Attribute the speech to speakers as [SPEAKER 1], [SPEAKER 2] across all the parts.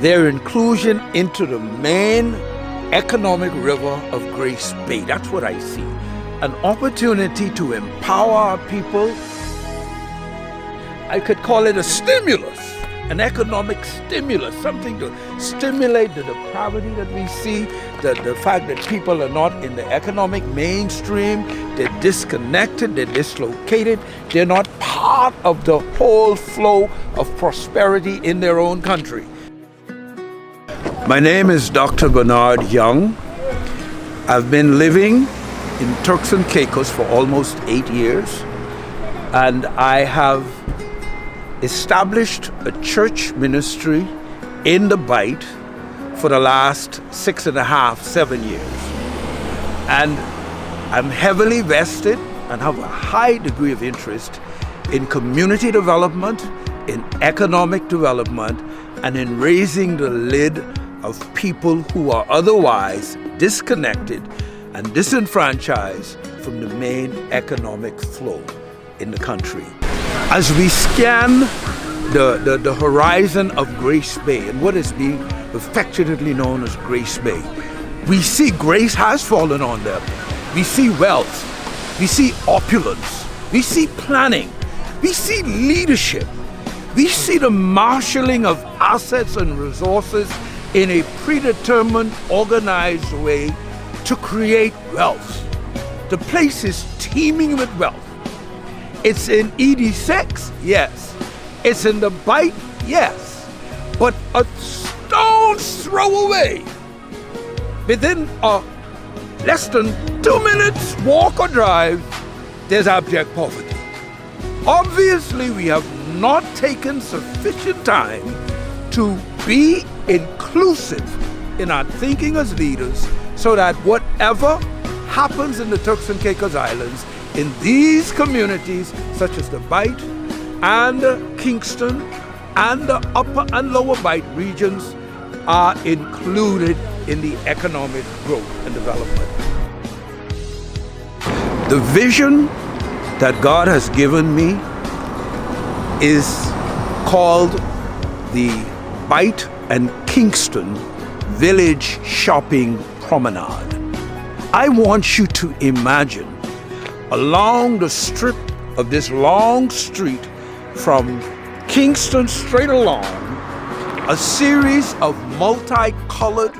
[SPEAKER 1] their inclusion into the main economic river of Grace Bay. That's what I see. An opportunity to empower our people. I could call it a stimulus, an economic stimulus, something to stimulate the depravity that we see, the fact that people are not in the economic mainstream, they're disconnected, they're dislocated, they're not part of the whole flow of prosperity in their own country. My name is Dr. Bernard Young. I've been living in Turks and Caicos for almost 8 years, and I have established a church ministry in the Bight for the last 6.5, 7 years. And I'm heavily vested and have a high degree of interest in community development, in economic development, and in raising the lid of people who are otherwise disconnected and disenfranchised from the main economic flow in the country. As we scan the horizon of Grace Bay and what is being affectionately known as Grace Bay, we see grace has fallen on them. We see wealth, we see opulence, we see planning, we see leadership, we see the marshalling of assets and resources in a predetermined, organized way to create wealth. The place is teeming with wealth. It's in ED6, yes. It's in the Bight, yes. But a stone's throw away, within less than 2 minutes walk or drive, there's abject poverty. Obviously, we have not taken sufficient time to be inclusive in our thinking as leaders so that whatever happens in the Turks and Caicos Islands, in these communities, such as the Bight and Kingston and the upper and lower Bight regions, are included in the economic growth and development. The vision that God has given me is called the Bight and Kingston Village Shopping Promenade. I want you to imagine along the strip of this long street from Kingston straight along, a series of multicolored,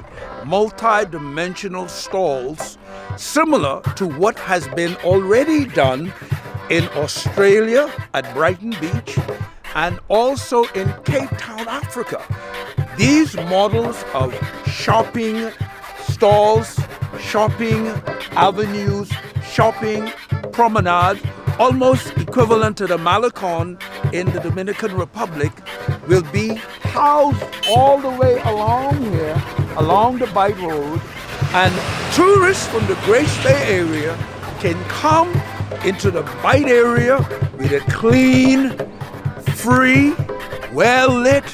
[SPEAKER 1] multi-dimensional stalls similar to what has been already done in Australia at Brighton Beach and also in Cape Town, Africa. These models of shopping stalls, shopping avenues, shopping promenade, almost equivalent to the Malecon in the Dominican Republic, will be housed all the way along here, along the Bight Road, and tourists from the Grace Bay area can come into the Bight area with a clean, free, well-lit,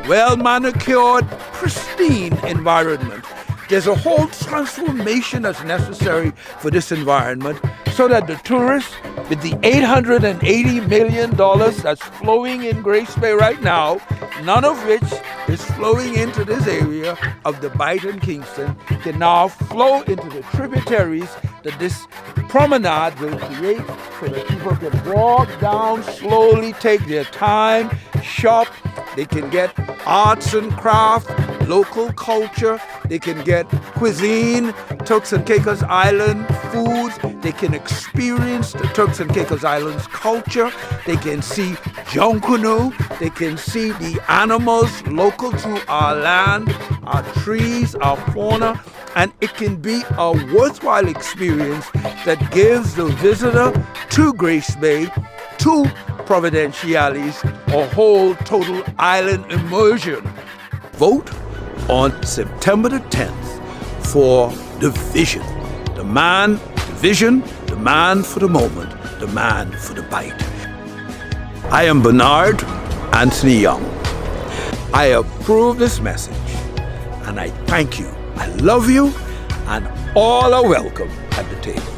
[SPEAKER 1] well-manicured, pristine environment. There's a whole transformation that's necessary for this environment so that the tourists, with the $880 million that's flowing in Grace Bay right now, none of which is flowing into this area of the Bight and Kingston, can now flow into the tributaries that this promenade will create so that people can walk down slowly, take their time, shop. They can get arts and craft, local culture. They can get cuisine, Turks and Caicos Island foods. They can experience the Turks and Caicos Islands culture. They can see Jonkunu. They can see the animals local to our land, our trees, our fauna. And it can be a worthwhile experience that gives the visitor to Grace Bay, to Providenciales, a whole total island immersion. Vote on September the 10th for the vision. The man, the vision, the man for the moment, the man for the Bight. I am Bernard Anthony Young. I approve this message and I thank you. I love you, and all are welcome at the table.